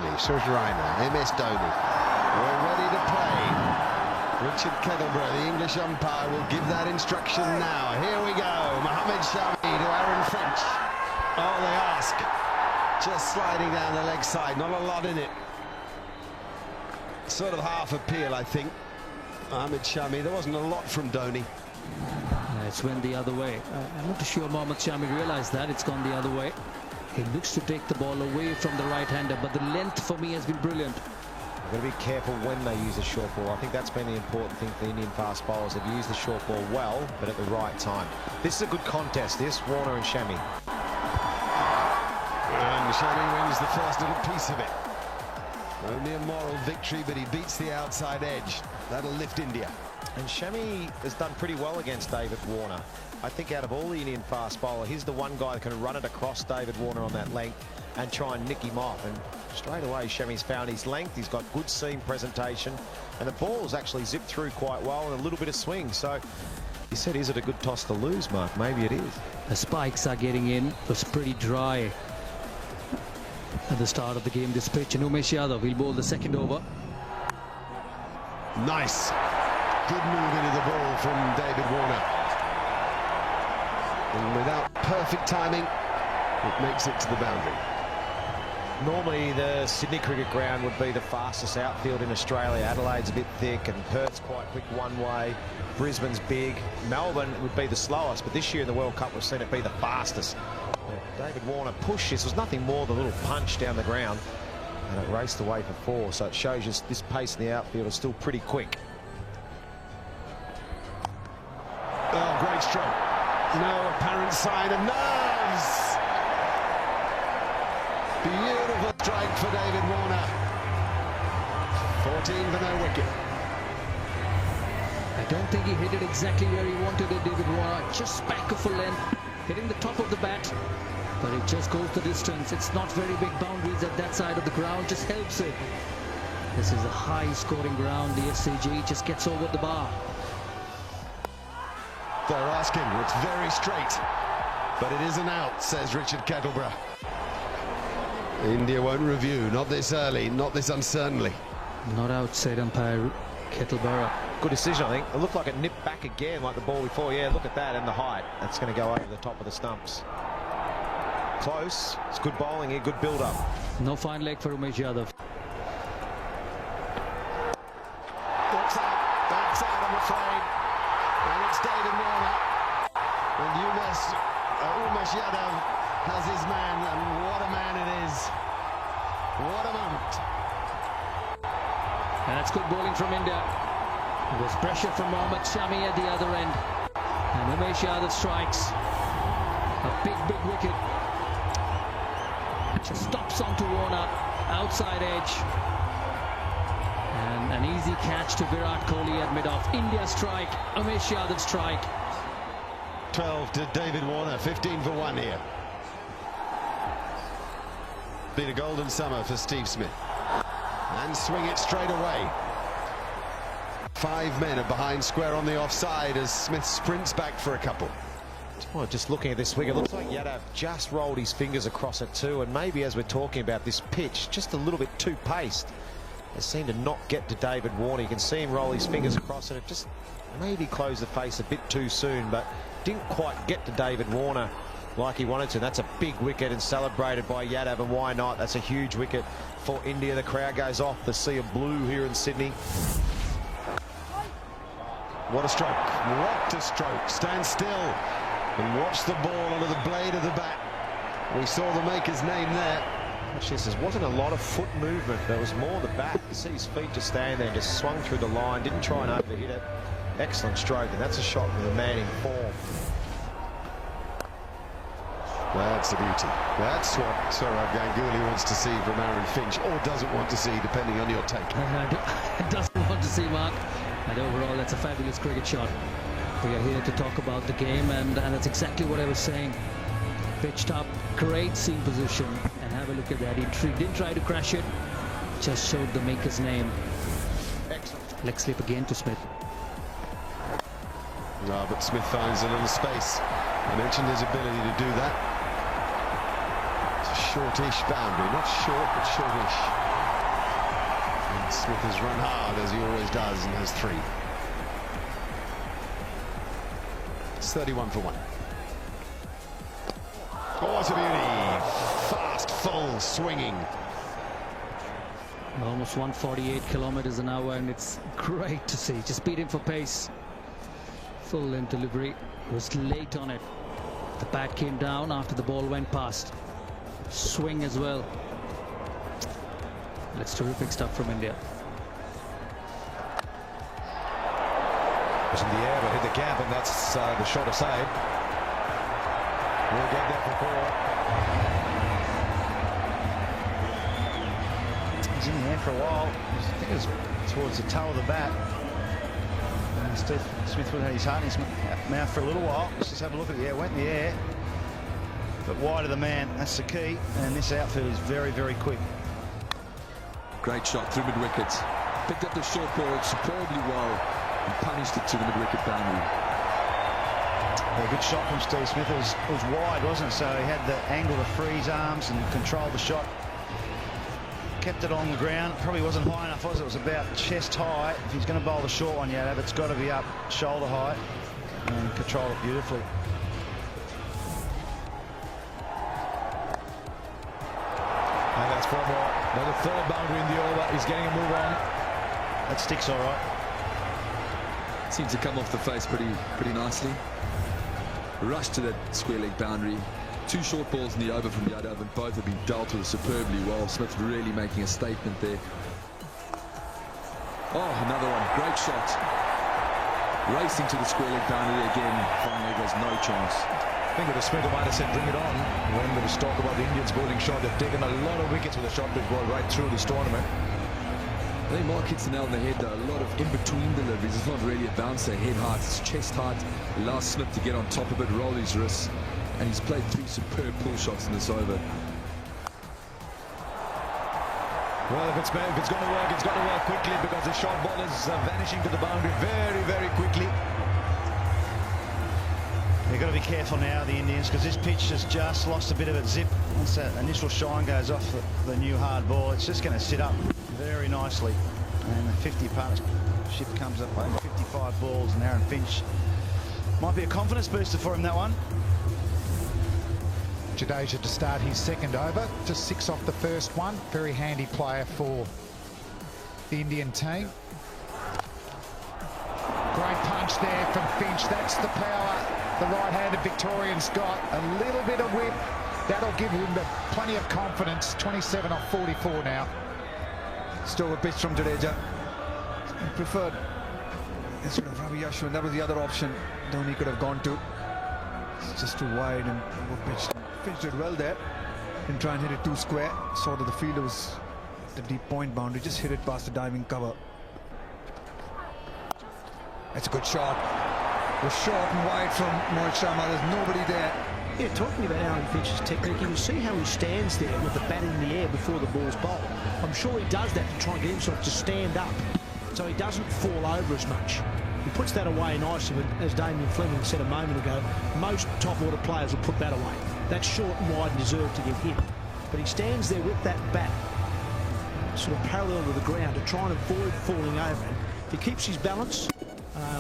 Reiner, MS Dhoni. We're ready to play. Richard Kettleborough, the English umpire, will give that instruction now. Here we go. Mohamed Shami to Aaron Finch. All they ask. Just sliding down the leg side. Not a lot in it. Sort of half appeal, I think. Mohamed Shami. There wasn't a lot from Dhoni. It's went the other way. I'm not sure Mohamed Shami realized that. It's gone the other way. He looks to take the ball away from the right-hander, but the length for me has been brilliant. You've got to be careful when they use a short ball. I think that's been the important thing for the Indian fast bowlers. They've used the short ball well, but at the right time. This is a good contest, this, Warner and Shami. And Shami wins the first little piece of it. Only a moral victory, but he beats the outside edge. That'll lift India. And Shami has done pretty well against David Warner. I think out of all the Indian fast bowler, he's the one guy that can run it across David Warner on that length and try and nick him off. And straight away, Shami's found his length. He's got good seam presentation. And the ball's actually zipped through quite well and a little bit of swing. So he said, is it a good toss to lose, Mark? Maybe it is. The spikes are getting in. It was pretty dry at the start of the game, this pitch. And Umesh Yadav will bowl the second over. Nice. Good move into the ball from David Warner. And without perfect timing, it makes it to the boundary. Normally the Sydney cricket ground would be the fastest outfield in Australia. Adelaide's a bit thick and Perth's quite quick one way. Brisbane's big. Melbourne would be the slowest, but this year in the World Cup we've seen it be the fastest. David Warner pushed this. It was nothing more than a little punch down the ground and it raced away for four, so it shows you this pace in the outfield is still pretty quick. Oh, great stroke. No apparent sign of nerves. Beautiful strike for David Warner. 14 for no wicket. I don't think he hit it exactly where he wanted it, David Warner. Just back of a length, hitting the top of the bat. But it just goes the distance. It's not very big boundaries at that side of the ground. Just helps it. This is a high-scoring ground. The SCG just gets over the bar. They're asking, it's very straight, but it is an out, says Richard Kettleborough. India won't review, not this early, not this uncertainly. Not out, said umpire Kettleborough. Good decision, I think. It looked like it nipped back again like the ball before. Yeah, look at that, and the height. That's going to go over the top of the stumps. Close. It's good bowling here, good build-up. No fine leg for Umesh Yadav. Backs out, I'm afraid. And it's David Warner. And Umesh Yadav has his man, and what a man it is. What a moment. And that's good bowling from India. There's pressure from Mohamed Shami at the other end. And Umesh Yadav strikes. A big wicket. Just stops onto Warner, outside edge. And an easy catch to Virat Kohli at mid-off. India strike, Umesh Yadav strike. 12 to David Warner, 15 for 1 here. Been a golden summer for Steve Smith. And swing it straight away. 5 men are behind square on the offside as Smith sprints back for a couple. Oh, just looking at this swing, it looks like Yadav just rolled his fingers across it too, and maybe as we're talking about this pitch, just a little bit too paced. It seemed to not get to David Warner. You can see him roll his fingers across it. It just maybe closed the face a bit too soon, but didn't quite get to David Warner like he wanted to. That's a big wicket and celebrated by Yadav, and why not? That's a huge wicket for India. The crowd goes off the sea of blue here in Sydney. What a stroke. What a stroke. Stand still and watch the ball under the blade of the bat. We saw the maker's name there. Actually, there wasn't a lot of foot movement. There was more the bat. You see his feet just stand there and just swung through the line. Didn't try and overhit it. Excellent stroke, and that's a shot from the man in form. That's the beauty. That's what Sourav Ganguly wants to see from Aaron Finch, or doesn't want to see, depending on your take. Doesn't want to see, Mark. And overall, that's a fabulous cricket shot. We are here to talk about the game, and that's exactly what I was saying. Pitched up, great seam position, and have a look at that. He didn't try to crash it, just showed the maker's name. Excellent. Leg slip again to Smith. No, but Smith finds a little space. I mentioned his ability to do that. It's a shortish boundary, not short, but shortish. Smith has run hard, as he always does, and has 3. It's 31 for 1. Oh, what a beauty. Fast, full, swinging. Almost 148 kilometers an hour, and it's great to see. Just beat him for pace. Full in delivery. He was late on it. The bat came down after the ball went past. Swing as well. That's terrific stuff from India. It was in the air, but hit the gap, and that's the shot aside. We'll get there for 4. He's in the air for a while. I think it was towards the toe of the bat. And Steve Smith would have his heart in his mouth for a little while. Let's just have a look at it. Yeah, it went in the air. But wide of the man, that's the key. And this outfield is very, very quick. Great shot through mid-wicket. Picked up the short ball superbly well and punished it to the mid-wicket boundary. A good shot from Steve Smith. It was wide, wasn't it? So he had the angle to free his arms and control the shot. Kept it on the ground. Probably wasn't high enough, was it? It was about chest high. If he's going to bowl the short one, yeah, it's got to be up shoulder height and control it beautifully. And that's 4 more. Another 3rd boundary in the over. He's getting a move on. That sticks all right. Seems to come off the face pretty nicely. Rushed to that square leg boundary. 2 short balls in the over from Yadav, and both have been dealt with superbly well. Smith really making a statement there. Oh, another one. Great shot. Racing to the square leg boundary again. Finally, there's no chance. I think the Smith might have said bring it on when there was talk about the Indians bowling shot. They've taken a lot of wickets with the shot pitch ball right through this tournament. I think Mark hits the nail on the head though. A lot of in-between deliveries. It's not really a bouncer. Head height, it's chest height. Allows Smith to get on top of it, roll his wrists. And he's played 3 superb pull shots in this over. Well, if it's going to work, it's got to work quickly, because the short ball is vanishing to the boundary very, very quickly. They've got to be careful now, the Indians, because this pitch has just lost a bit of its zip. Once that initial shine goes off the new hard ball, it's just going to sit up very nicely. And the 50 partnership comes up over 55 balls, and Aaron Finch might be a confidence booster for him, that one. Jadeja to start his 2nd over, just 6 off the first one. Very handy player for the Indian team. Great punch there from Finch. That's the power the right-handed Victorian's got. A little bit of whip. That'll give him plenty of confidence. 27 off 44 now. Still a pitch from Jadeja. Preferred instead of Ravi Ashwin. That was the other option Dhoni could have gone to. It's just too wide and over-pitched. Finch did well there. Didn't try and hit it too square. Saw that the fielder was the deep point boundary. Just hit it past the diving cover. That's a good shot. It was short and wide from Mohit Sharma. There's nobody there. Yeah, talking about Aaron Finch's technique, you can see how he stands there with the bat in the air before the ball's bowled. I'm sure he does that to try and get himself to stand up so he doesn't fall over as much. He puts that away nicely, but as Damien Fleming said a moment ago, most top-order players will put that away. That's short and wide and deserved to get hit. But he stands there with that bat sort of parallel to the ground to try and avoid falling over. And if he keeps his balance,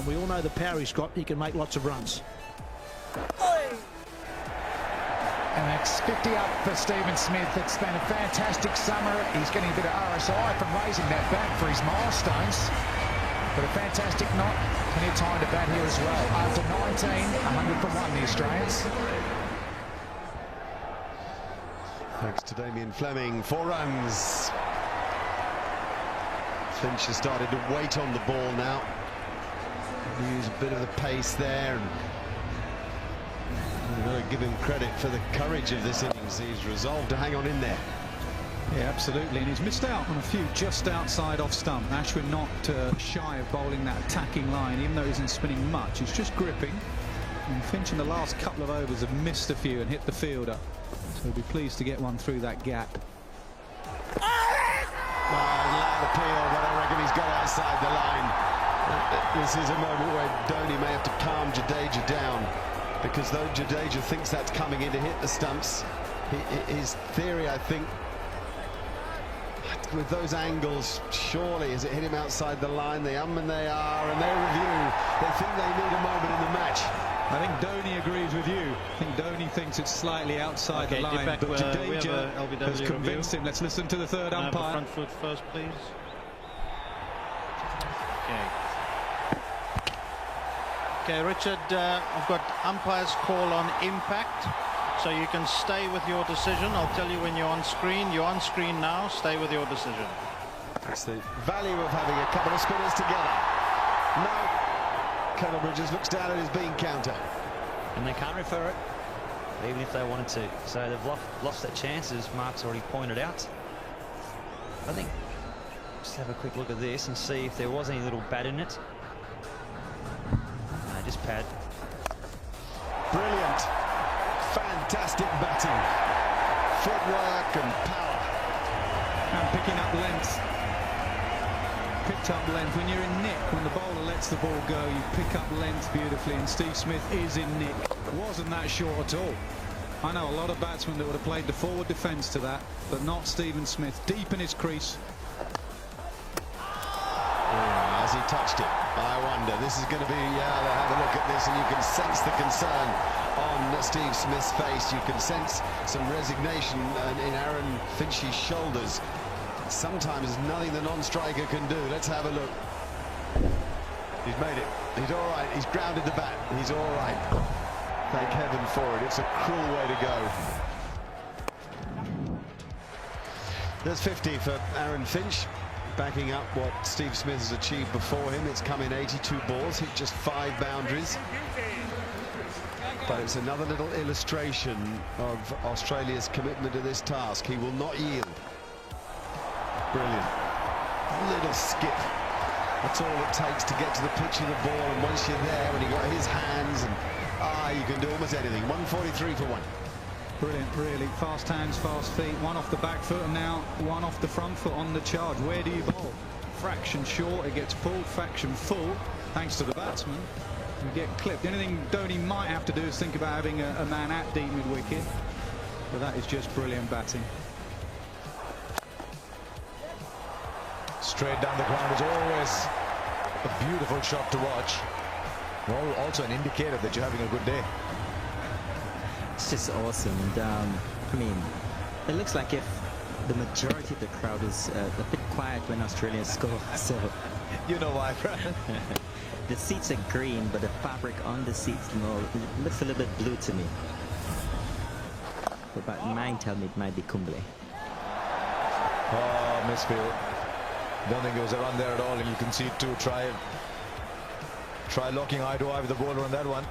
we all know the power he's got, he can make lots of runs. And that's 50 up for Stephen Smith. It's been a fantastic summer. He's getting a bit of RSI from raising that bat for his milestones. But a fantastic knot. Plenty of time to bat here as well. After 19, 100 for 1, the Australians. Thanks to Damien Fleming. 4 runs. Finch has started to wait on the ball now. Use a bit of the pace there. We've got to give him credit for the courage of this innings. He's resolved to hang on in there. Yeah, absolutely, and he's missed out on a few just outside off stump. Ashwin not shy of bowling that attacking line, even though he isn't spinning much. He's just gripping. And Finch in the last couple of overs have missed a few and hit the fielder. So he'll be pleased to get one through that gap. Loud appeal, but I reckon he's got outside the line. This is a moment where Dhoni may have to calm Jadeja down, because though Jadeja thinks that's coming in to hit the stumps, his theory, I think, with those angles. Surely, as it hit him outside the line, they and they are, and they review. They think they need a moment in the match. I think Dhoni agrees with you. I think Dhoni thinks it's slightly outside the line, but Jadeja has convinced him. Let's listen to the third umpire. Front foot first, please. Okay, Richard, I've got umpire's call on impact, so you can stay with your decision. I'll tell you when you're on screen. You're on screen now. Stay with your decision. That's the value of having a couple of spinners together. No. Kettle Bridges looks down at his bean counter. And they can't refer it, even if they wanted to. So they've lost their chances, Mark's already pointed out. I think, just have a quick look at this and see if there was any little bat in it. No, just pad. Brilliant. Fantastic batting. Footwork and power. And picking up length. Picked up length. When you're in nick, when the bowler lets the ball go, you pick up length beautifully, and Steve Smith is in nick. Wasn't that short at all. I know a lot of batsmen that would have played the forward defence to that, but not Stephen Smith. Deep in his crease. As he touched it, I wonder, this is going to be, they'll have a look at this, and you can sense the concern on Steve Smith's face. You can sense some resignation in Aaron Finch's shoulders. Sometimes there's nothing the non-striker can do. Let's have a look. He's made it. He's all right. He's grounded the bat. He's all right. Thank heaven for it. It's a cruel way to go. There's 50 for Aaron Finch, backing up what Steve Smith has achieved before him. It's come in 82 balls, hit just 5 boundaries. But it's another little illustration of Australia's commitment to this task. He will not yield. Brilliant. Little skip. That's all it takes to get to the pitch of the ball, and once you're there, when you got his hands, and you can do almost anything. 143 for 1. Brilliant, really. Fast hands, fast feet. One off the back foot, and now one off the front foot on the charge. Where do you bowl? Fraction short, it gets pulled. Fraction full, thanks to the batsman. You get clipped. The only thing Dhoni might have to do is think about having a man at deep mid-wicket. But that is just brilliant batting. Straight down the ground is always a beautiful shot to watch. Well, also an indicator that you're having a good day. It's just awesome. And I mean, it looks like if the majority of the crowd is a bit quiet when Australia score. So you know why, Brian? The seats are green, but the fabric on the seats, it looks a little bit blue to me. But mine tell me it might be Kumble. Oh, misfield. Don't think it was a run there at all, and you can see it too. Try locking eye to eye with the bowler on that one.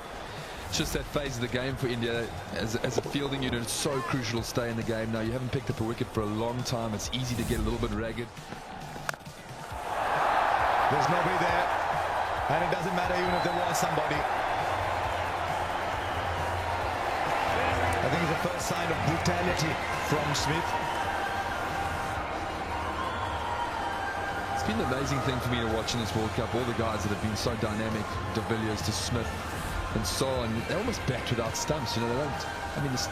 It's just that phase of the game for India. As a fielding unit, it's so crucial to stay in the game. Now, you haven't picked up a wicket for a long time. It's easy to get a little bit ragged. There's nobody there, and it doesn't matter even if there was somebody. I think it's the first sign of brutality from Smith. It's been an amazing thing for me to watch in this World Cup. All the guys that have been so dynamic, de Villiers to Smith and so on, they're almost backed without stumps. You know, they don't. I mean, this,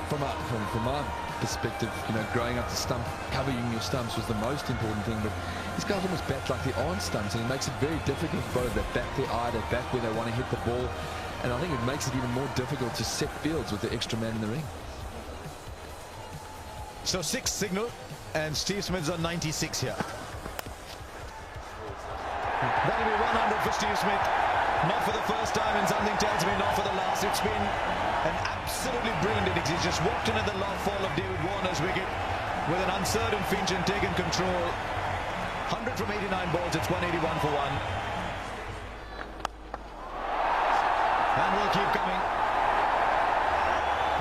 from my perspective, you know, growing up the stump, covering your stumps was the most important thing. But these guys almost bat like they aren't stumps, and it makes it very difficult for both. They back their eye, they back where they want to hit the ball, and I think it makes it even more difficult to set fields with the extra man in the ring. So 6 signal, and Steve Smith's on 96 here. That'll be 100 for Steve Smith. Not for the first time, and something tells me not for the last. It's been an absolutely brilliant innings. He's just walked in at the long fall of David Warner's wicket with an uncertain Finch and taken control. 100 from 89 balls. It's 181 for 1. And we'll keep coming.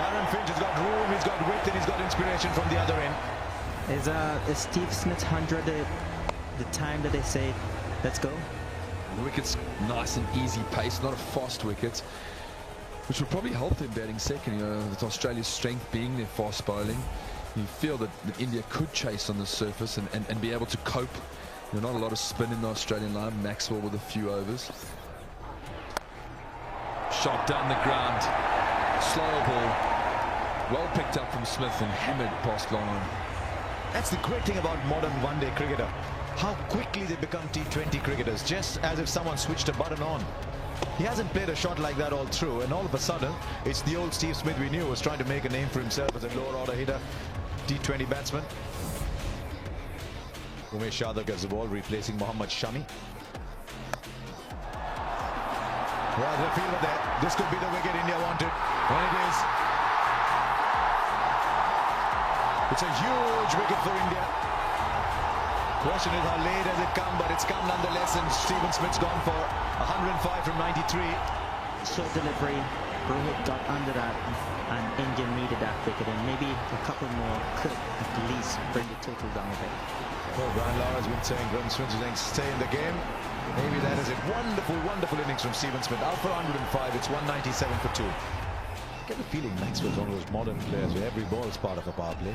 Aaron Finch has got room, he's got width, and he's got inspiration from the other end. Is Steve Smith's 100 the time that they say, let's go? The wicket's nice and easy pace, not a fast wicket, which will probably help them batting second. You know, with Australia's strength being their fast bowling, you feel that India could chase on the surface and be able to cope. You know, not a lot of spin in the Australian line. Maxwell with a few overs. Shot down the ground, slow ball, well picked up from Smith and hammered past long on. That's the great thing about modern one-day cricketer. How quickly they become T20 cricketers, just as if someone switched a button on. He hasn't played a shot like that all through, and all of a sudden, it's the old Steve Smith we knew was trying to make a name for himself as a lower order hitter, T20 batsman. Umesh Yadav gets the ball, replacing Mohammad Shami. Well, the fielder there. This could be the wicket India wanted, and it is. It's a huge wicket for India. Question is how late has it come, but it's come nonetheless, and Stephen Smith's gone for 105 from 93. Short delivery, Rohit got under that, and India needed that wicket, and maybe a couple more could at least bring the total down a bit. Well, Brian Lara has been saying, Glenn Swinton saying, stay in the game. Maybe that is it. Wonderful, wonderful innings from Stephen Smith. Out for 105, it's 197 for 2. I get the feeling Maxwell's one of those modern players where every ball is part of a power play.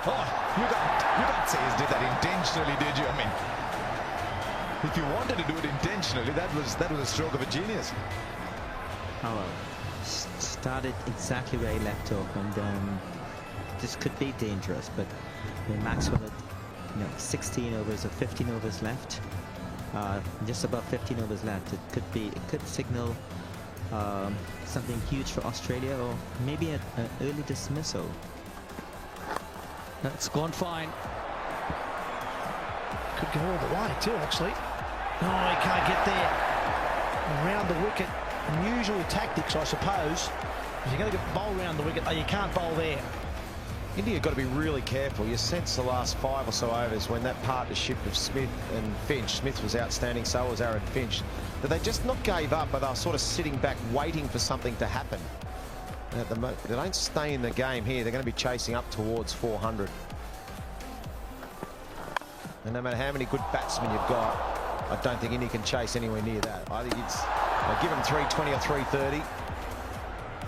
Oh, you can't say he did that intentionally, did you? I mean, if you wanted to do it intentionally, that was a stroke of a genius. Oh, well, started exactly where he left off, and this could be dangerous. But when Maxwell had, 16 overs or 15 overs left, just above 15 overs left, it could signal something huge for Australia, or maybe an early dismissal. That's gone fine. Could go all the way too, actually. Oh, he can't get there. Around the wicket. Unusual tactics, I suppose. If you're going to get bowled around the wicket, you can't bowl there. India got to be really careful. You sense the last 5 or so overs when that partnership of Smith and Finch, Smith was outstanding, so was Aaron Finch, that they just not gave up, but they were sort of sitting back waiting for something to happen. And at the moment, they don't stay in the game here. They're going to be chasing up towards 400. And no matter how many good batsmen you've got, I don't think India can chase anywhere near that. I think it's give them 320 or 330.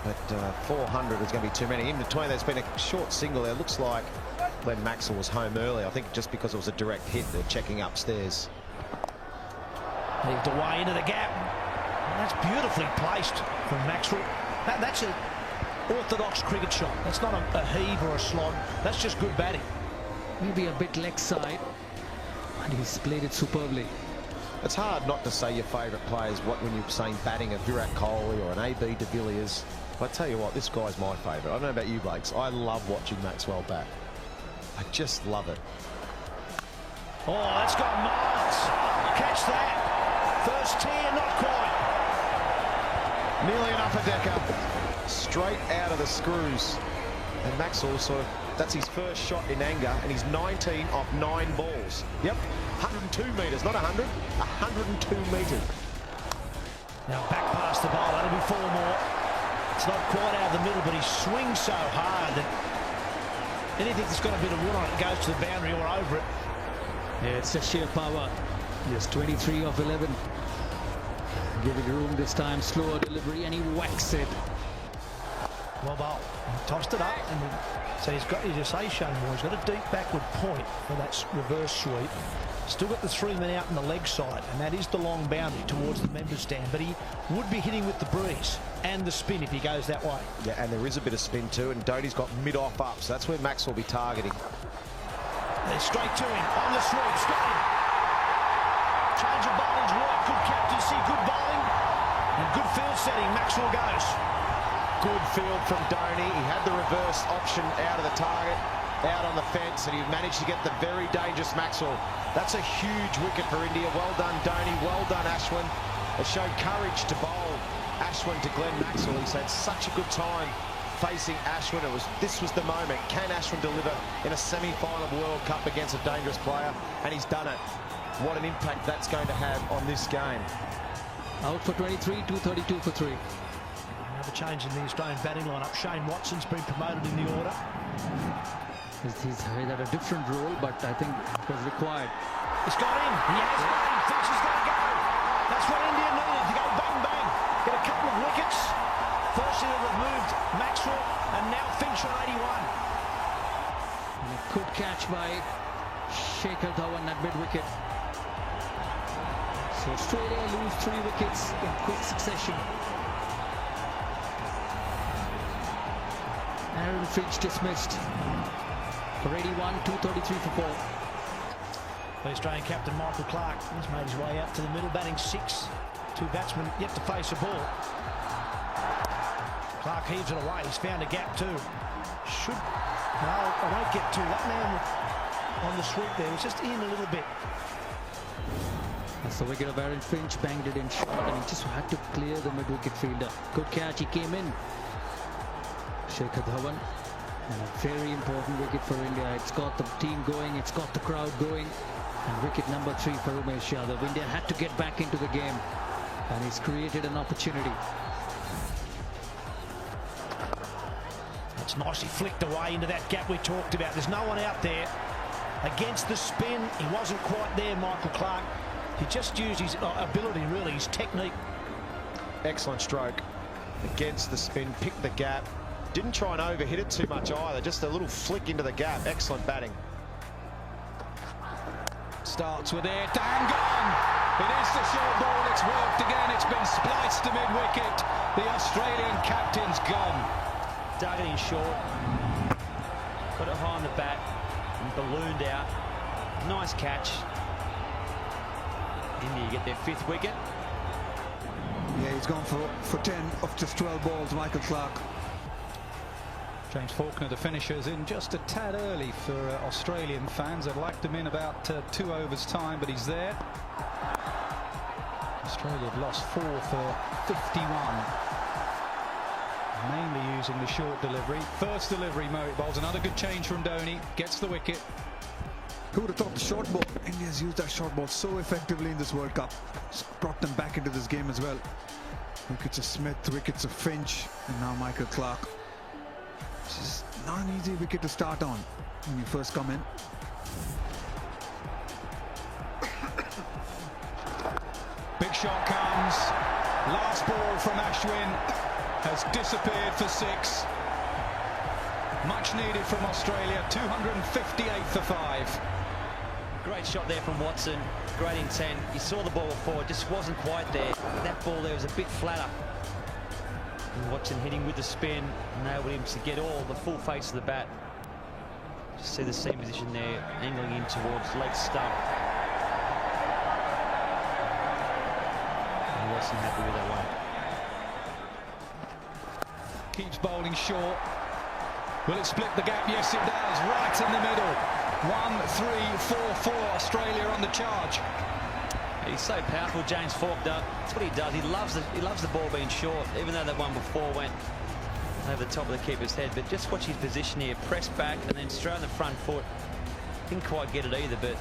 But 400 is going to be too many. In between, there's been a short single there. Looks like Glenn Maxwell was home early. I think just because it was a direct hit, they're checking upstairs. Moved away into the gap. And that's beautifully placed from Maxwell. That's an orthodox cricket shot. That's not a heave or a slog. That's just good batting. Maybe a bit leg side, and he's played it superbly. It's hard not to say your favourite players when you're saying batting of Virat Kohli or an AB de Villiers. But I tell you what, this guy's my favourite. I don't know about you, Blakes. I love watching Maxwell bat. I just love it. Oh, that's got miles. Catch that. First tier, not quite. Nearly an upper decker. Straight out of the screws. And Maxwell sort of, that's his first shot in anger, and he's 19 off 9 balls. Yep, 102 metres, not 100, 102 metres. Now back past the bowl, that'll be 4 more. It's not quite out of the middle, but he swings so hard that anything that's got a bit of wood on it goes to the boundary or over it. Yeah, it's just sheer power. Just 23 off 11. Giving room this time, slower delivery, and he whacks it. Well bowled. Tossed it up, and so he's got, you just say, Shane Moore, he's got a deep backward point for that reverse sweep. Still got the 3 men out on the leg side, and that is the long boundary towards the members' stand, but he would be hitting with the breeze and the spin if he goes that way. Yeah, and there is a bit of spin too, and Dhoni's got mid-off up, so that's where Max will be targeting. They're straight to him, on the sweep, got him. Change of bowling's work, good captaincy, good bowling, and good field setting. Maxwell goes. Good field from Dhoni. He had the reverse option out of the target, out on the fence, and he managed to get the very dangerous Maxwell. That's a huge wicket for India. Well done, Dhoni. Well done, Ashwin. It showed courage to bowl Ashwin to Glenn Maxwell. He's had such a good time facing Ashwin. This was the moment. Can Ashwin deliver in a semi-final of World Cup against a dangerous player? And he's done it. What an impact that's going to have on this game. Out for 23, 232 for 3. Another change in the Australian batting lineup. Shane Watson's been promoted in the order. He's had a different role, but I think it was required. It's got him. He has got him. Finch is going to go. That's what India needed, to go bang, bang. Get a couple of wickets. Firstly, they removed Maxwell, and now Finch on 81. And a good catch by Shekhar Dhawan at mid-wicket. So Australia lose 3 wickets in quick succession. And Aaron Finch dismissed for 81, 233 for 4. The Australian captain Michael Clark has made his way out to the middle, batting 6. 2 batsmen yet to face the ball. Clark heaves it away. He's found a gap too. No, I won't get to that man on the sweep there. Was just in a little bit. That's the wicket of Aaron Finch, banged it in short, and he just had to clear the mid-wicket fielder. Good catch, he came in. Shikhar Dhawan, and a very important wicket for India. It's got the team going, it's got the crowd going, and wicket number 3 for Umesh Yadav. India had to get back into the game, and he's created an opportunity. It's nicely flicked away into that gap we talked about. There's no one out there. Against the spin, he wasn't quite there, Michael Clark. He just used his ability, really, his technique. Excellent stroke. Against the spin, picked the gap. Didn't try and overhit it too much either. Just a little flick into the gap. Excellent batting. Starts with it, and gone! It is the short ball, it's worked again, it's been spliced to mid-wicket. The Australian captain's gone. Dug it in short, put it high on the bat, and ballooned out. Nice catch. India get their 5th wicket. Yeah, he's gone for 10 of just 12 balls, Michael Clark. James Faulkner, the finishers, in just a tad early for Australian fans. I'd liked him in about 2 overs time, but he's there. Australia have lost 4 for 51. Mainly using the short delivery. First delivery, Mohit bowls another good change from Dhoni. Gets the wicket. Who would have thought the short ball? India's used that short ball so effectively in this World Cup. It's brought them back into this game as well. Wickets of Smith, wickets of Finch, and now Michael Clark. This is not an easy wicket to start on when you first come in. Big shot comes. Last ball from Ashwin has disappeared for 6. Much needed from Australia. 258 for 5. Great shot there from Watson. Great intent. You saw the ball before, it just wasn't quite there. That ball there was a bit flatter. And Watson hitting with the spin, enabled him to get all the full face of the bat. Just see the seam position there, angling in towards leg stump. And Watson happy with that one. Keeps bowling short. Will it split the gap? Yes, it does. Right in the middle. 1, 3, 4, 4. Australia on the charge. He's so powerful, James Faulkner. That's what he does. He loves the ball being short, even though that one before went over the top of the keeper's head. But just watch his position here. Press back and then straight on the front foot. Didn't quite get it either, but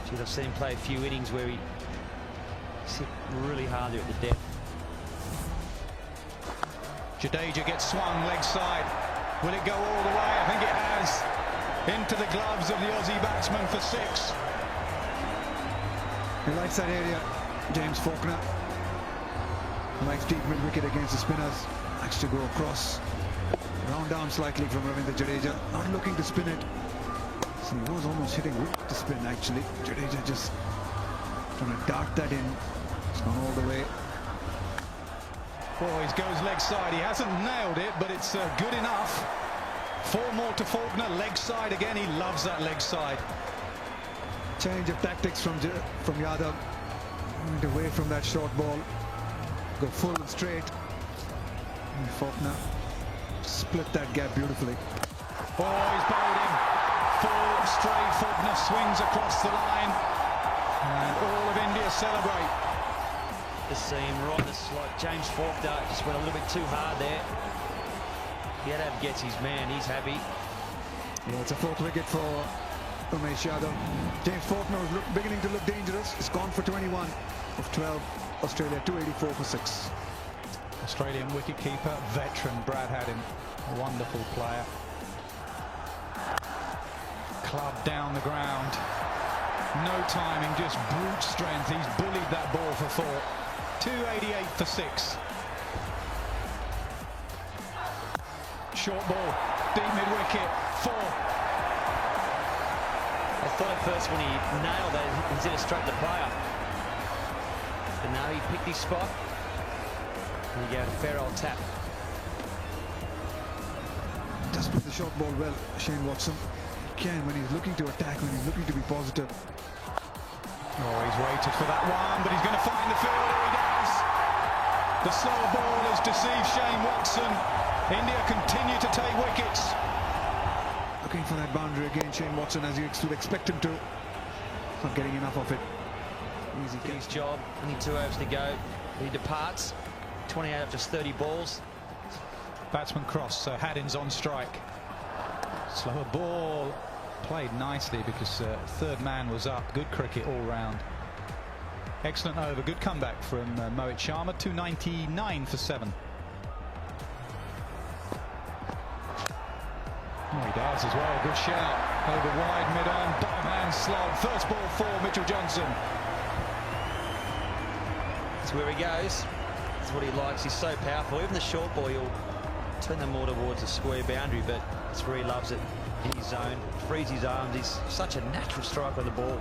geez, I've seen him play a few innings where he hit really hard there at the depth. Jadeja gets swung leg side. Will it go all the way? I think it has. Into the gloves of the Aussie batsman for 6. He likes that area, James Faulkner. Likes deep mid-wicket against the spinners. Likes to go across. Round down slightly from Ravindra Jadeja. Not looking to spin it. So he was almost hitting with the spin, actually. Jadeja just trying to dart that in. It's gone all the way. Boys, goes leg side. He hasn't nailed it, but it's good enough. 4 more to Faulkner. Leg side again. He loves that leg side. Change of tactics from Yadav. Went away from that short ball. Go full and straight. And Faulkner split that gap beautifully. Oh, he's bowled him. Full straight. Faulkner swings across the line. And all of India celebrate. The seam right in the slot. James Faulkner just went a little bit too hard there. Yadav gets his man. He's happy. Yeah, it's a 4th wicket for Umesh Yadav. James Faulkner was beginning to look dangerous. It's gone for 21 of 12. Australia 284 for 6. Australian wicketkeeper, veteran Brad Haddin. A wonderful player. Club down the ground. No timing, just brute strength. He's bullied that ball for 4. 288 for 6. Short ball, deep mid-wicket, 4. I thought at first when he nailed it, he's hit it straight to the player. But now he picked his spot. And he gave a fair old tap. does play the short ball well, Shane Watson. He can when he's looking to attack, when he's looking to be positive. Oh, he's waited for that one, but he's going to find the fielder. He does. The slower ball has deceived Shane Watson. India continue to take wickets. Looking for that boundary again, Shane Watson, as you would expect him to. Not getting enough of it. Easy His job, only 2 overs to go. He departs. 28 of just 30 balls. Batsman cross, so Haddin's on strike. Slower ball. Played nicely because third man was up. Good cricket all round. Excellent over. Good comeback from Mohit Sharma. 299 for 7. Oh, he does as well. Good shout. Over wide, mid-on, bottom hand slot. First ball for Mitchell Johnson. That's where he goes. That's what he likes. He's so powerful. Even the short ball, he'll turn them more towards a square boundary, but that's where he loves it. In his zone, frees his arms. He's such a natural striker on the ball.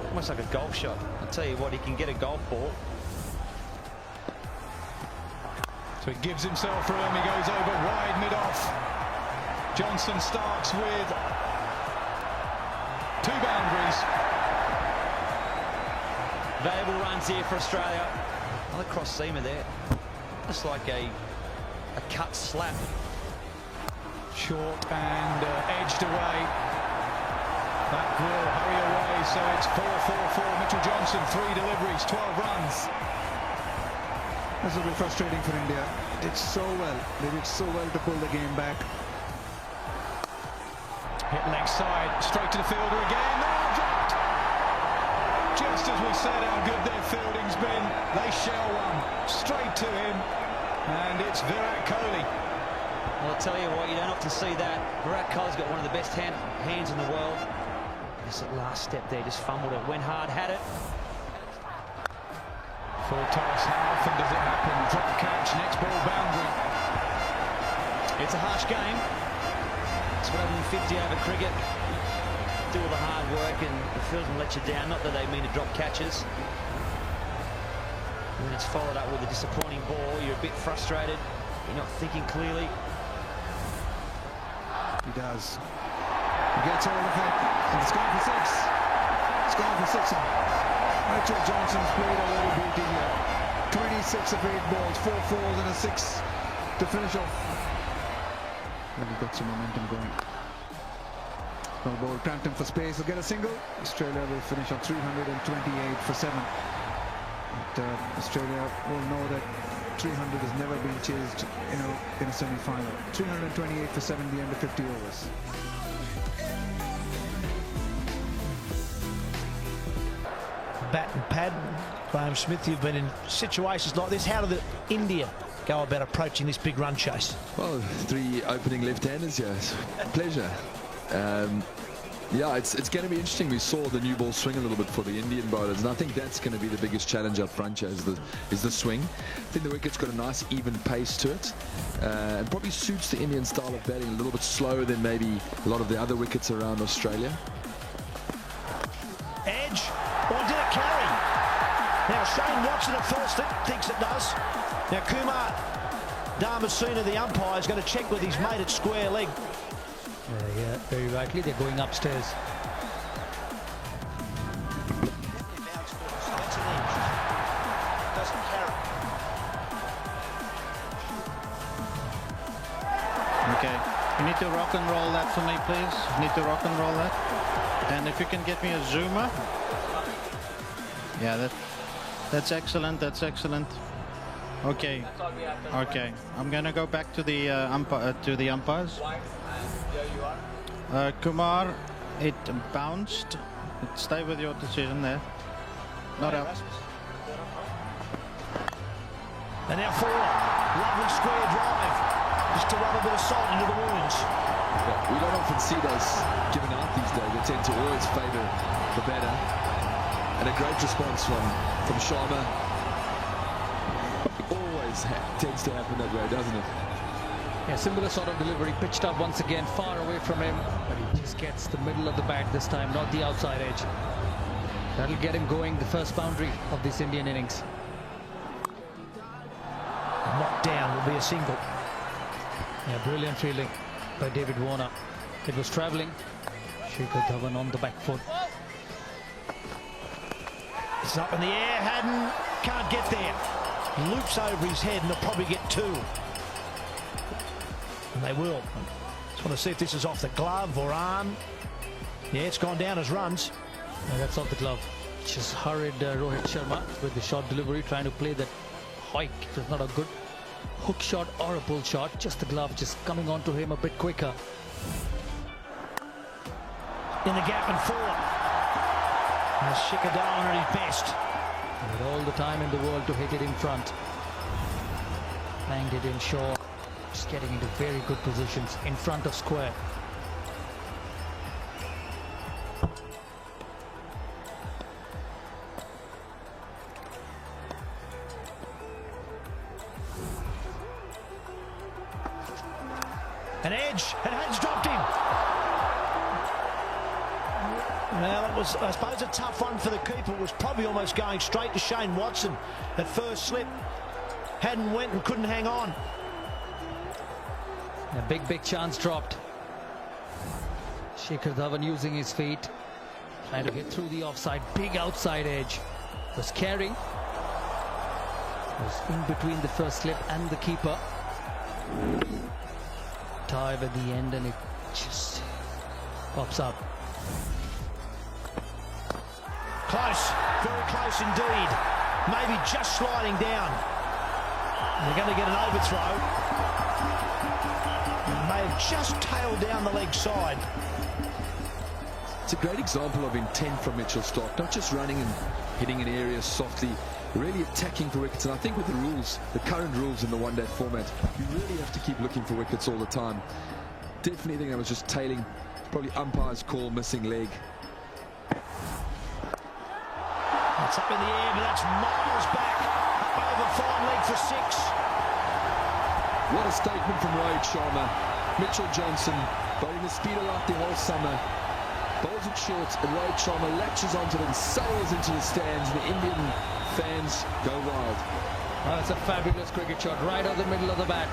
Almost like a golf shot. I'll tell you what, he can get a golf ball. So he gives himself room. He goes over wide, mid-off. Johnson starts with 2 boundaries. Valuable runs here for Australia. Another cross seamer there. Just like a cut slap. Short and edged away. That will hurry away, so it's 4-4-4. Mitchell Johnson, 3 deliveries, 12 runs. This will be frustrating for India. They did so well. They did so well to pull the game back. Hit leg side, straight to the fielder again. Oh, dropped! Just as we said how good their fielding's been, they shell one straight to him, and it's Virat Kohli. Well, I'll tell you what, you don't often see that. Virat Kohli's got one of the best hands in the world. Just that last step there, just fumbled it, went hard, had it. Full toss, how often does it happen? Drop catch, next ball boundary. It's a harsh game. It's 150 over cricket. Do all the hard work and the field will let you down. Not that they mean to drop catches. When it's followed up with a disappointing ball, you're a bit frustrated. You're not thinking clearly. He does. He gets hold of it, and it's gone for 6. It's gone for 6. Mitchell Johnson's played a little beauty here. 26 of 8 balls, 4 fours and a 6 to finish off. And he got some momentum going. No ball, Crampton for space, will get a single. Australia will finish on 328 for 7. But, Australia will know that 300 has never been chased in a semi-final. 328 for 7, the end of 50 overs. Bat and pad. Graham Smith, you've been in situations like this. How did India go about approaching this big run chase? Well, 3 opening left-handers, yes. Pleasure. Yeah, it's going to be interesting. We saw the new ball swing a little bit for the Indian bowlers, and I think that's going to be the biggest challenge up front here, is the swing. I think the wicket's got a nice even pace to it, and probably suits the Indian style of batting, a little bit slower than maybe a lot of the other wickets around Australia. Edge, or did it carry? Now Shane Watson at first thinks it does. Now Kumar Dharmasena, the umpire, is going to check with his mate at square leg. Yeah, very rightly, they're going upstairs. Doesn't carry. Okay, you need to rock and roll that for me, please. You need to rock and roll that. And if you can get me a zoomer. Yeah, that's excellent. That's excellent. Okay. Okay. I'm gonna go back to the umpires. Kumar, it bounced. Stay with your decision there. Not out. And now forward. Lovely square drive. Just to rub a bit of salt into the wounds. Yeah, we don't often see those given out these days. They tend to always favour the batter. And a great response from Sharma. Always tends to happen that way, doesn't it? Yeah, similar sort of delivery, pitched up once again, far away from him, but he just gets the middle of the bat this time, not the outside edge. That'll get him going, the first boundary of this Indian innings. Knocked down will be a single. Yeah, brilliant fielding. by David Warner. It was travelling. Shikhar Dhawan on the back foot. It's up in the air. Haddin can't get there. Loops over his head and they'll probably get two. And they will. Just want to see if this is off the glove or arm. Yeah, it's gone down as runs. No, that's off the glove. Just hurried Rohit Sharma with the shot delivery, trying to play that hike. It was not a good hook shot or a pull shot. Just the glove just coming onto him a bit quicker. In the gap and forward. As Shikhar Dhawan at his best. With all the time in the world to hit it in front. Banged it in short. Just getting into very good positions in front of square. An edge, and Haddin's dropped him. Well, it was, I suppose, a tough one for the keeper. It was probably almost going straight to Shane Watson at first slip. Haddin went and couldn't hang on. A big chance dropped. Shikhar Dhawan using his feet, trying to get through the offside. Big outside edge. Was Carey. Was in between the first slip and the keeper. Dive at the end and it just pops up. Close, very close indeed. Maybe just sliding down. They're going to get an overthrow. May have just tailed down the leg side. It's a great example of intent from Mitchell Starc, not just running and hitting in areas softly, really attacking for wickets. And I think with the rules, the current rules in the one-day format, you really have to keep looking for wickets all the time. Definitely think I was just tailing, probably umpire's call, missing leg. It's up in the air, but that's miles back. Up over fine leg for six. What a statement from Rohit Sharma. Mitchell Johnson, bowling the speed of light the whole summer. Bowls it short, and Rohit Sharma latches onto it and sails into the stands. The Indian fans go wild. Oh, it's a fabulous cricket shot right out the middle of the bat.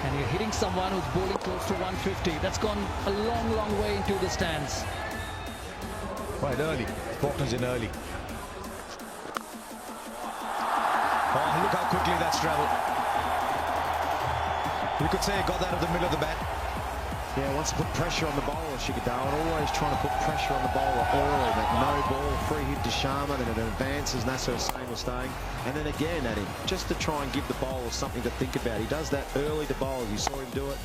And you're hitting someone who's bowling close to 150. That's gone a long way into the stands. Quite early. Faulkner's in early. Oh, look how quickly that's travelled. You could say he got that at the middle of the bat. Yeah, wants to put pressure on the bowler, Shikhar Dhawan, always trying to put pressure on the bowler early. That no ball, free hit to Sharma, then it advances, Nasser Hussain was staying. And then again at him, just to try and give the bowler something to think about. He does that early to bowlers. You saw him do it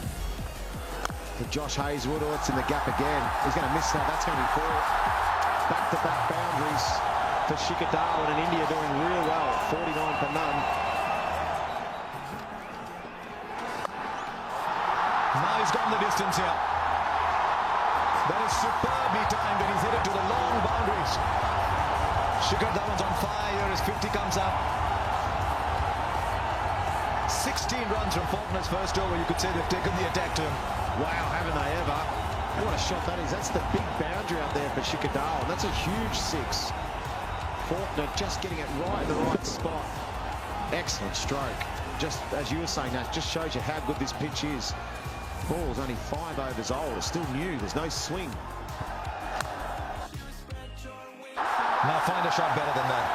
to Josh Hazlewood. Oh, it's in the gap again. He's going to miss that. That's going to be four. Back-to-back boundaries for Shikhar Dhawan, and India doing real well. 49 for none. Now he's gone the distance here. That is superbly timed, and he's hit it to the long boundaries. Shikhar Dhawan's on fire here as 50 comes up. 16 runs from Faulkner's first over. You could say they've taken the attack to him. Wow, haven't they ever? What a shot that is. That's the big boundary out there for Shikhar Dhawan. That's a huge six. Faulkner just getting it right in the right spot. Excellent stroke. Just as you were saying, that just shows you how good this pitch is. Ball's only 5 overs old. It's still new. There's no swing. Now find a shot better than that.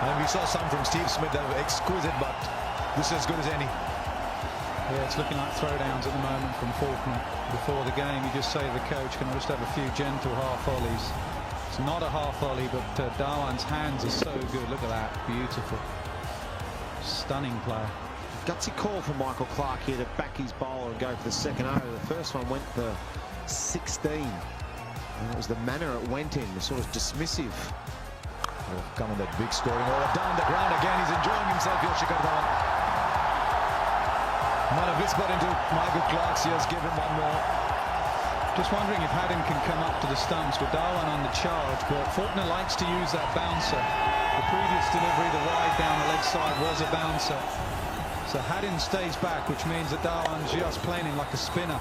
And we saw some from Steve Smith that were exquisite, but this is as good as any. Yeah, it's looking like throwdowns at the moment from Faulkner. Before the game, you just say to the coach, can I just have a few gentle half volleys? It's not a half volley, but Dhawan's hands are so good. Look at that. Beautiful. Stunning play. Gutsy call from Michael Clark here to back his bowler and go for the second over. The first one went for 16. And it was the manner it went in, the sort of dismissive. Oh, come on, that big scoring over. Down the ground again. He's enjoying himself here, Shikhar Dhawan. Not a whisper into Michael Clark's ears. Give him one more. Just wondering if Haddin can come up to the stumps with Dhawan on the charge, but Faulkner likes to use that bouncer. The previous delivery, the wide down the leg side, was a bouncer. So Haddin stays back, which means that Dhawan's just playing him like a spinner.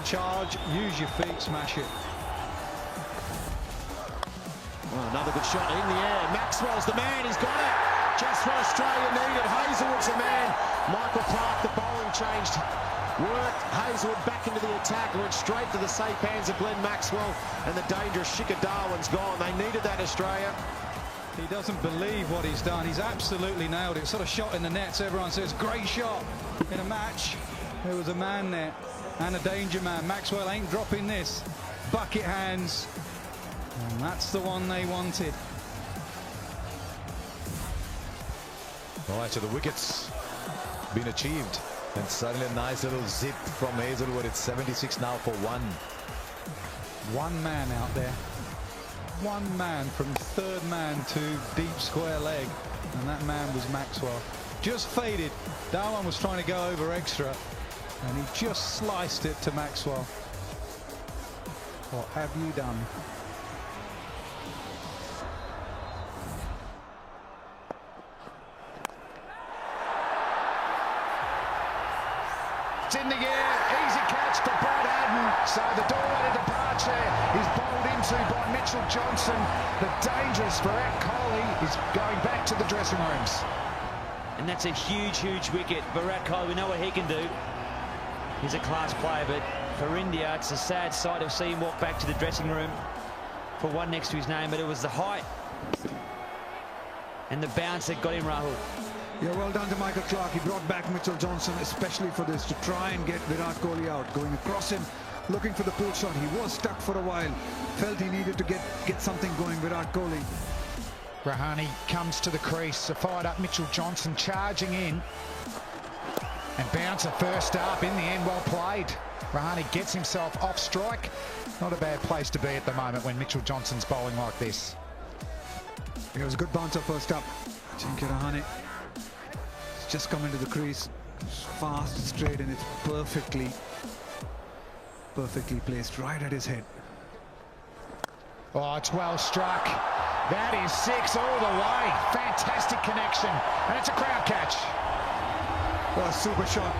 Charge, use your feet, smash it. Oh, another good shot in the air. Maxwell's the man, he's got it. Just what Australia needed. Hazlewood's the man. Michael Clark, the bowling changed worked Hazelwood back into the attack, went straight to the safe hands of Glenn Maxwell, and the dangerous Shika Darwin's gone. They needed that, Australia. He doesn't believe what he's done. He's absolutely nailed it. Sort of shot in the nets. Everyone says, great shot in a match. There was a man there and a danger man. Maxwell ain't dropping this. Bucket hands. And that's the one they wanted. All right, so the wicket's been achieved. And suddenly a nice little zip from Hazelwood. It's 76 now for 1. One man out there. One man from third man to deep square leg. And that man was Maxwell. Just faded. Darwin was trying to go over extra. And he just sliced it to Maxwell. What have you done? It's in the air, easy catch for Brad Haddin. So the doorway to departure is bowled into by Mitchell Johnson. The dangerous Virat Kohli is going back to the dressing rooms. And that's a huge, huge wicket. Virat Kohli, we know what he can do. He's a class player, but for India, it's a sad sight to see him walk back to the dressing room for one next to his name, but it was the height and the bounce that got him, Rahul. Yeah, well done to Michael Clarke. He brought back Mitchell Johnson especially for this, to try and get Virat Kohli out. Going across him, looking for the pull shot. He was stuck for a while. Felt he needed to get something going, Virat Kohli. Rahane comes to the crease. A fired up Mitchell Johnson charging in. And bouncer first up. In the end, well played. Rahane gets himself off strike. Not a bad place to be at the moment when Mitchell Johnson's bowling like this. It was a good bouncer first up. Ajinkya Rahane. Just come into the crease, it's fast, straight, and it's perfectly placed right at his head. Oh, it's well struck. That is 6 all the way. Fantastic connection, and it's a crowd catch. Oh, super shot,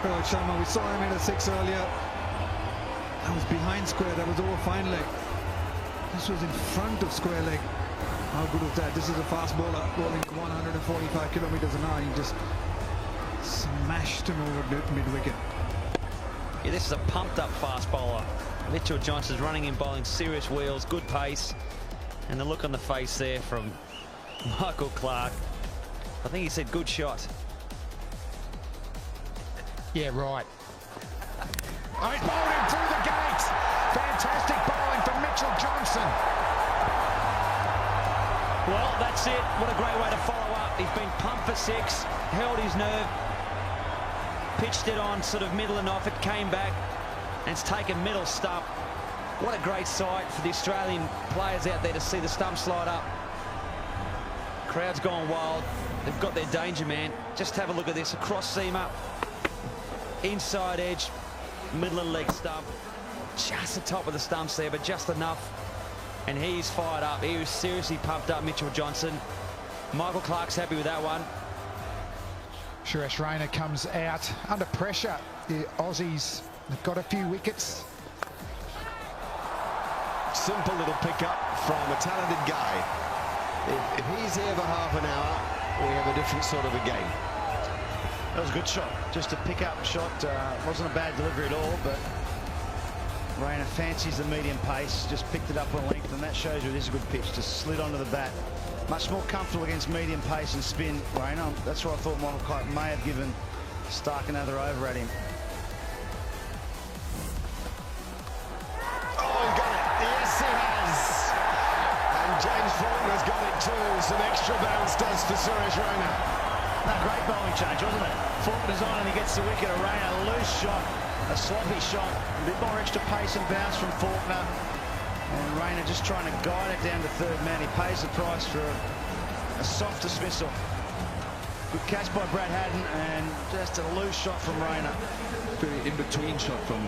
Rohit Sharma. We saw him in a 6 earlier. That was behind square. That was over fine leg. This was in front of square leg. How good was that? This is a fast bowler bowling 145 kilometers an hour. He just smashed him over mid-wicket. Yeah, this is a pumped-up fast bowler. Mitchell Johnson's running in bowling, serious wheels, good pace. And the look on the face there from Michael Clarke. I think he said good shot. Yeah, right. Oh, he's bowled him through the gate. Fantastic bowling from Mitchell Johnson. Well, that's it. What a great way to follow up. He's been pumped for 6, held his nerve, pitched it on sort of middle and off. It came back and it's taken middle stump. What a great sight for the Australian players out there to see the stump slide up. Crowd's gone wild. They've got their danger man. Just have a look at this. Across seamer, inside edge, middle of the leg stump. Just the top of the stumps there, but just enough. And he's fired up. He was seriously pumped up, Mitchell Johnson. Michael Clarke's happy with that one. Suresh Raina comes out under pressure. The Aussies have got a few wickets. Simple little pickup from a talented guy. If he's here for half an hour, we have a different sort of a game. That was a good shot. Just a pick-up shot. Wasn't a bad delivery at all, but Raina fancies the medium pace, just picked it up on length, and that shows you it is a good pitch. Just slid onto the bat. Much more comfortable against medium pace and spin, Raina. That's why I thought Michael Clarke may have given Stark another over at him. Oh, he got it. Yes, he has. And James Faulkner's got it too. Some extra bounce does for Suresh Raina. No, great bowling change, wasn't it? Faulkner's on and he gets the wicket. A Raina, loose shot. A sloppy shot, a bit more extra pace and bounce from Faulkner. And Raina just trying to guide it down to third man. He pays the price for a soft dismissal. Good catch by Brad Haddin and just a loose shot from Raina. Very in-between shot from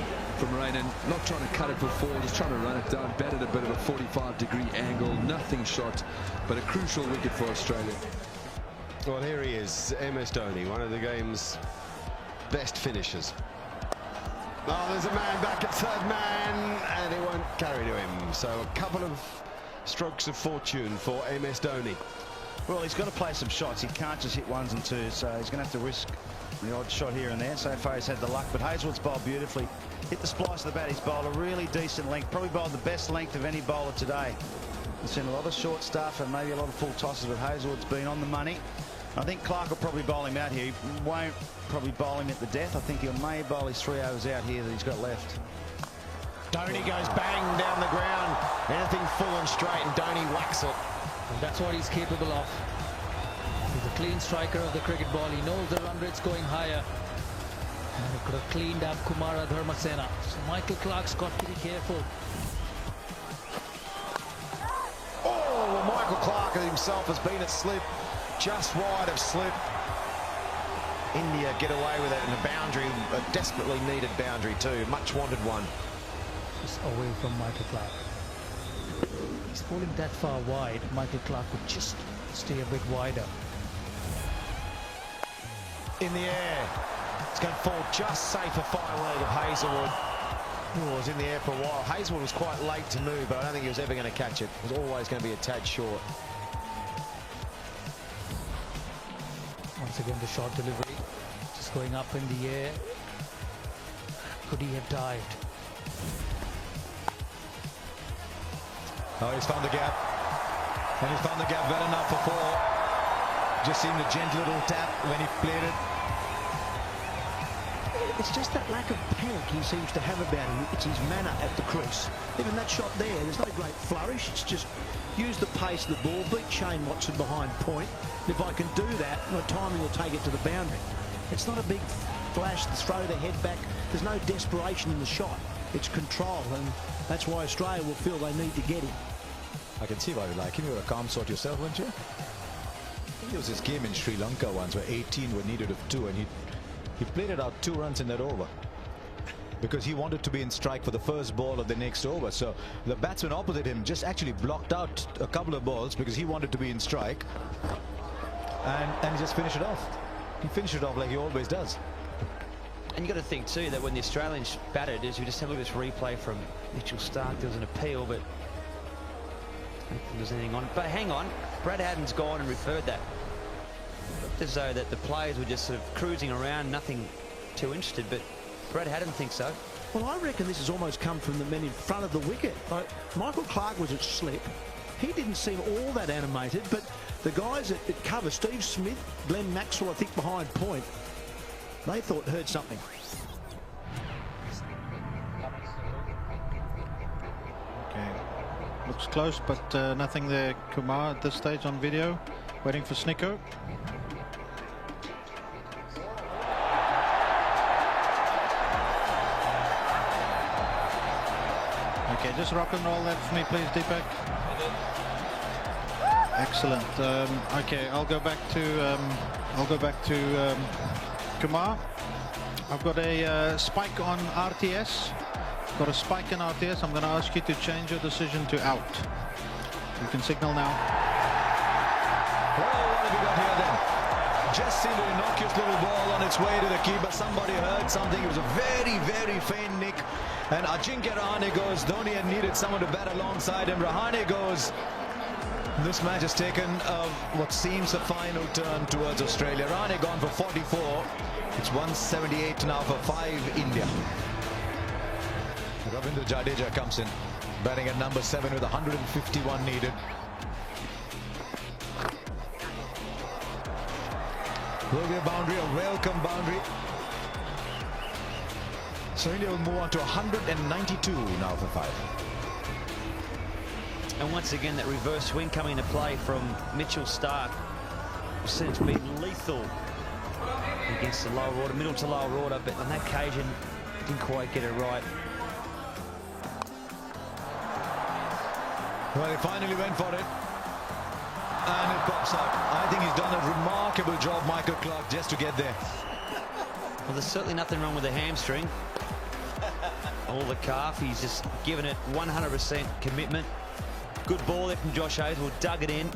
Raina. Not trying to cut it for 4, just trying to run it down. Batted a bit of a 45-degree angle. Nothing shot, but a crucial wicket for Australia. Well, here he is, MS Dhoni, one of the game's best finishers. Oh, there's a man back at third man, and it won't carry to him. So a couple of strokes of fortune for MS Dhoni. Well, he's got to play some shots. He can't just hit ones and twos, so he's going to have to risk the odd shot here and there. So far he's had the luck, but Hazlewood's bowled beautifully. Hit the splice of the bat. He's bowled a really decent length. Probably bowled the best length of any bowler today. We've seen a lot of short stuff and maybe a lot of full tosses, but Hazlewood's been on the money. I think Clark will probably bowl him out here. He won't probably bowl him at the death. I think he may bowl his 3 overs out here that he's got left. Dhoni goes bang down the ground. Anything full and straight, and Dhoni whacks it. And that's what he's capable of. He's a clean striker of the cricket ball. He knows the run rate's going higher. And he could have cleaned up Kumara Dharmasena. So Michael Clark's got to be careful. Oh, well, Michael Clark himself has been at slip, just wide of slip. India get away with it, and a boundary, a desperately needed boundary too, much wanted one. Just away from Michael Clark. He's falling that far wide. Michael Clark would just stay a bit wider. In the air. It's going to fall just safe a fine leg of Hazlewood. Oh, it was in the air for a while. Hazlewood was quite late to move, but I don't think he was ever going to catch it. It was always going to be a tad short. Once again, the short delivery. Just going up in the air. Could he have dived? Oh, he's found the gap. And he's found the gap well enough for 4. Just seemed a gentle little tap when he played it. It's just that lack of panic he seems to have about him. It's his manner at the crease. Even that shot there, there's no great flourish. It's just use the pace of the ball, beat Shane Watson behind point. And if I can do that, my timing will take it to the boundary. It's not a big flash, throw the head back. There's no desperation in the shot. It's control, and that's why Australia will feel they need to get him. I can see why you like him. You're a calm sort yourself, weren't you? There was this game in Sri Lanka once where 18 were needed of 2, and he played it out 2 runs in that over because he wanted to be in strike for the first ball of the next over. So the batsman opposite him just actually blocked out a couple of balls because he wanted to be in strike, and he just finished it off. He finished it off like he always does. And you got to think too that when the Australians batted, as we just have a look at this replay from Mitchell Starc, there was an appeal, but I don't think there's anything on it. But hang on, Brad Haddin's gone and referred that. Looked as though that the players were just sort of cruising around, nothing too interested, but Brad Haddin thinks so. Well, I reckon this has almost come from the men in front of the wicket. Like, Michael Clark was at slip. He didn't seem all that animated, but the guys at cover, Steve Smith, Glenn Maxwell, I think behind point, they heard something. Okay, looks close, but nothing there. Kumar at this stage on video, waiting for Snicko. Okay, just rock and roll that for me, please, Deepak. Excellent. Okay, I'll go back to Kumar. I've got a spike on RTS. Got a spike in RTS. I'm going to ask you to change your decision to out. You can signal now. Well, what have we got here then? Just seemed an innocuous little ball on its way to the keeper. Somebody heard something. It was a very, very faint nick. And Ajinkya Rahane goes. Dhoni had needed someone to bat alongside him. Rahane goes. This match has taken what seems a final turn towards Australia. Rahane gone for 44. It's 178 now for 5 India. Ravindra Jadeja comes in, batting at number 7 with 151 needed. Will be a boundary, a welcome boundary. So India will move on to 192 now for 5. And once again, that reverse swing coming into play from Mitchell Starc. Since been lethal against the lower order, middle to lower order, but on that occasion, didn't quite get it right. Well, he finally went for it. And it pops out. I think he's done a remarkable job, Michael Clark, just to get there. Well, there's certainly nothing wrong with the hamstring. Or the calf. He's just given it 100% commitment. Good ball there from Josh Hazlewood. Dug it in.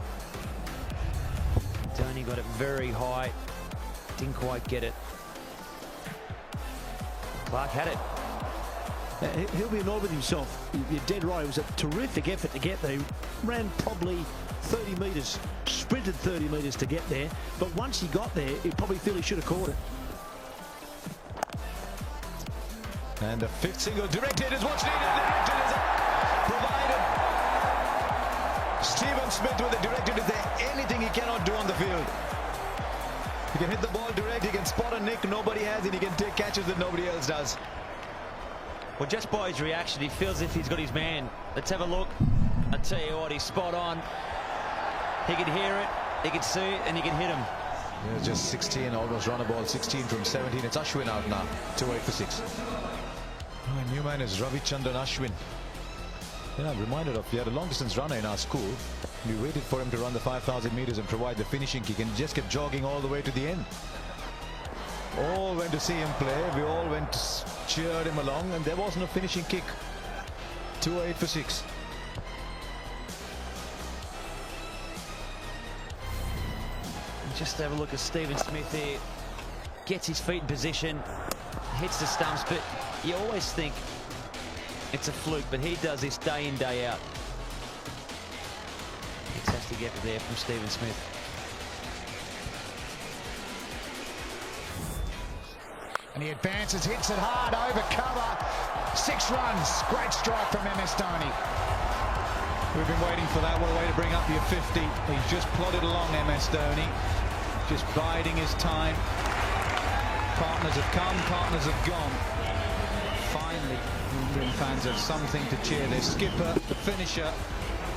Dhoni got it very high. Didn't quite get it. Clark had it. He'll be annoyed with himself. You're dead right. It was a terrific effort to get there. He ran probably 30 metres, sprinted 30 metres to get there. But once he got there, he probably feel he should have caught it. And the fifth single directed is what's needed. Directed is provided. Stephen Smith with the directed. Is there anything he cannot do on the field? He can hit the ball direct. He can spot a nick nobody has, and he can take catches that nobody else does. Well, just by his reaction, he feels as if he's got his man. Let's have a look. I tell you what, he's spot on. He can hear it, he can see it, and he can hit him. Yeah, just 16, almost run a ball 16 from 17. It's Ashwin out now, 2-8 for 6. Oh, new man is Ravichandran Ashwin. Yeah, I'm reminded of, we had a long distance runner in our school. We waited for him to run the 5,000 meters and provide the finishing kick, and he just kept jogging all the way to the end. All went to see him play. We all went to cheer him along, and there wasn't a finishing kick. 2-8 for 6. Just have a look at Stephen Smith here. Gets his feet in position, hits the stumps, but you always think it's a fluke, but he does this day in, day out. Fantastic effort there from Stephen Smith. And he advances, hits it hard, over cover. 6 runs. Great strike from MS Dhoni. We've been waiting for that. What a way to bring up your 50. He's just plodded along, MS Dhoni. Just biding his time. Partners have come, partners have gone. Finally, Indian fans have something to cheer. Their skipper, the finisher,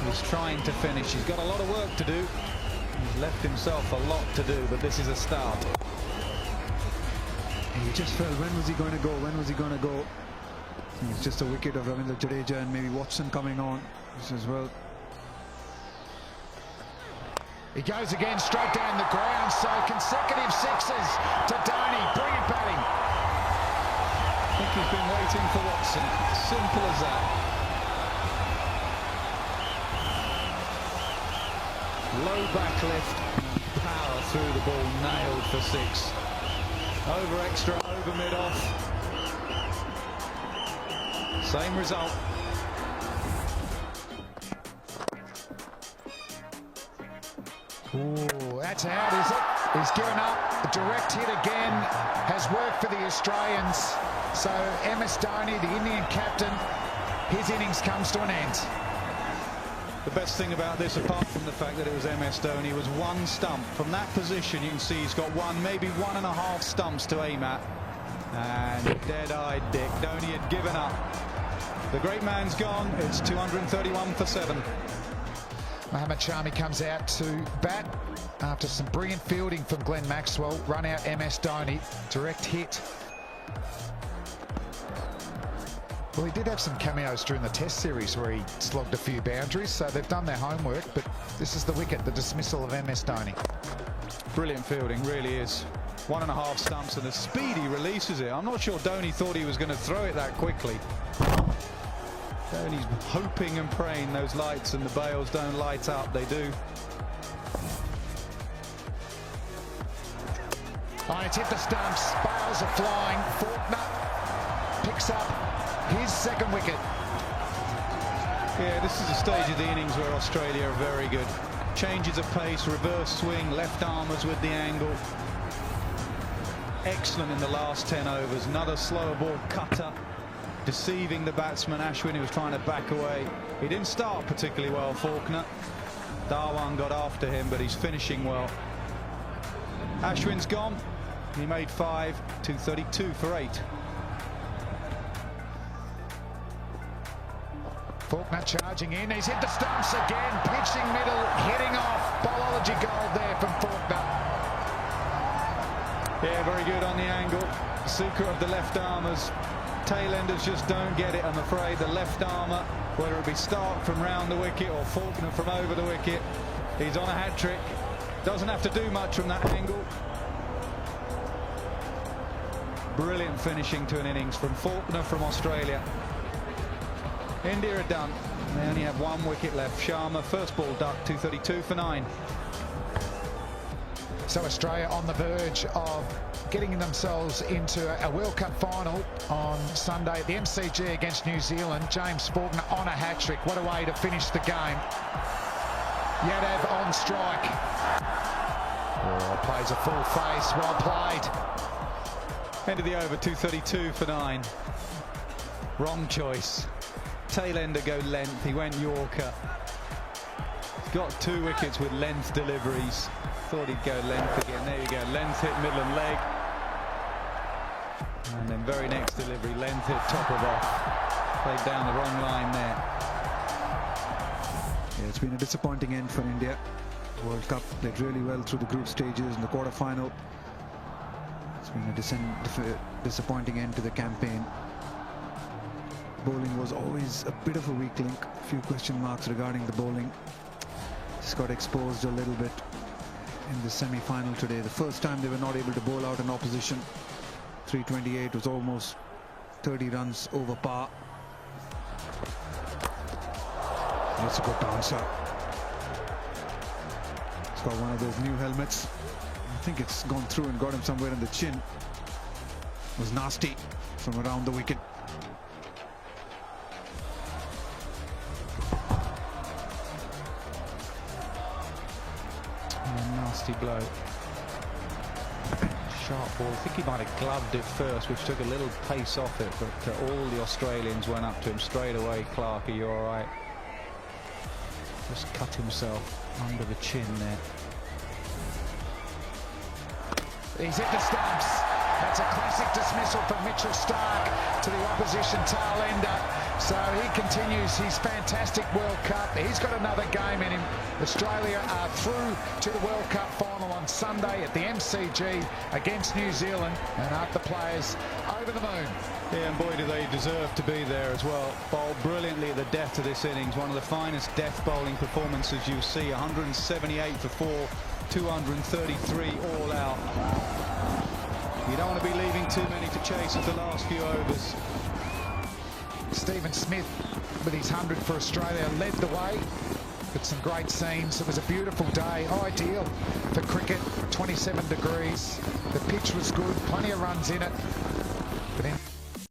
is trying to finish. He's got a lot of work to do. He's left himself a lot to do, but this is a start. He just felt, when was he going to go? When was he going to go? It's just a wicket of Ravindra Jadeja and maybe Watson coming on as well. He goes again straight down the ground, so consecutive sixes to Dhoni. Brilliant batting. I think he's been waiting for Watson. Simple as that. Low back lift, power through the ball, nailed for 6. Over extra, over mid-off. Same result. Ooh, that's out, is it? He's given up. The direct hit again has worked for the Australians. So MS Dhoni, the Indian captain, his innings comes to an end. The best thing about this, apart from the fact that it was MS Dhoni, was one stump. From that position, you can see he's got one, maybe 1.5 stumps to aim at. And dead-eyed Dick. Dhoni had given up. The great man's gone. It's 231 for 7. Mohammad Shami comes out to bat after some brilliant fielding from Glenn Maxwell. Run out MS Dhoni. Direct hit. Well, he did have some cameos during the Test series where he slogged a few boundaries, so they've done their homework, but this is the wicket, the dismissal of MS Dhoni. Brilliant fielding, really is. 1.5 stumps, and the speed he releases it. I'm not sure Dhoni thought he was going to throw it that quickly. Dhoni's hoping and praying those lights and the bails don't light up. They do. Oh, it's hit the stumps. Bails are flying. Faulkner picks up his second wicket. Yeah, this is a stage of the innings where Australia are very good. Changes of pace, reverse swing, left armers with the angle. Excellent in the last 10 overs. Another slower ball cutter, deceiving the batsman Ashwin, who was trying to back away. He didn't start particularly well, Faulkner. Dhawan got after him, but he's finishing well. Ashwin's gone. He made 5, 232 for 8. Faulkner charging in. He's hit the stumps again. Pitching middle, hitting off. Bowlology gold there from Faulkner. Yeah, very good on the angle. Secret of the left armers. Tailenders just don't get it, I'm afraid. The left armour, whether it be Stark from round the wicket or Faulkner from over the wicket, he's on a hat-trick. Doesn't have to do much from that angle. Brilliant finishing to an innings from Faulkner from Australia. India are done. They only have 1 wicket left. Sharma, first ball duck, 232 for 9. So Australia on the verge of getting themselves into a World Cup final on Sunday at the MCG against New Zealand. James Faulkner on a hat-trick. What a way to finish the game. Yadav on strike. Oh, plays a full face. Well played. End of the over, 2:32 for 9. Wrong choice. Tail ender go length. He went Yorker. He's got 2 wickets with length deliveries. Thought he'd go length again. There you go. Length hit middle and leg. And then very next delivery, length hit top of off. Played down the wrong line there. Yeah, it's been a disappointing end for India. World Cup played really well through the group stages and the quarter-final. It's been a disappointing end to the campaign. Bowling was always a bit of a weak link. A few question marks regarding the bowling. Just got exposed a little bit in the semi-final today. The first time they were not able to bowl out an opposition. 328 was almost 30 runs over par. That's a good bouncer. He's got one of those new helmets. I think it's gone through and got him somewhere in the chin. It was nasty from around the wicket. Nasty blow. Sharp ball. I think he might have gloved it first, which took a little pace off it, but all the Australians went up to him straight away. Clark, are you all right? Just cut himself under the chin there. He's hit the stumps. That's a classic dismissal from Mitchell Starc to the opposition tail ender. So he continues his fantastic World Cup. He's got another game in him. Australia are through to the World Cup final on Sunday at the MCG against New Zealand, and aren't the players over the moon? Yeah, and boy, do they deserve to be there as well. Bowled brilliantly at the death of this innings. One of the finest death bowling performances you see. 178 for 4, 233 all out. You don't want to be leaving too many to chase at the last few overs. Stephen Smith with his 100 for Australia led the way with some great scenes. It was a beautiful day, ideal for cricket, 27 degrees. The pitch was good, plenty of runs in it. But in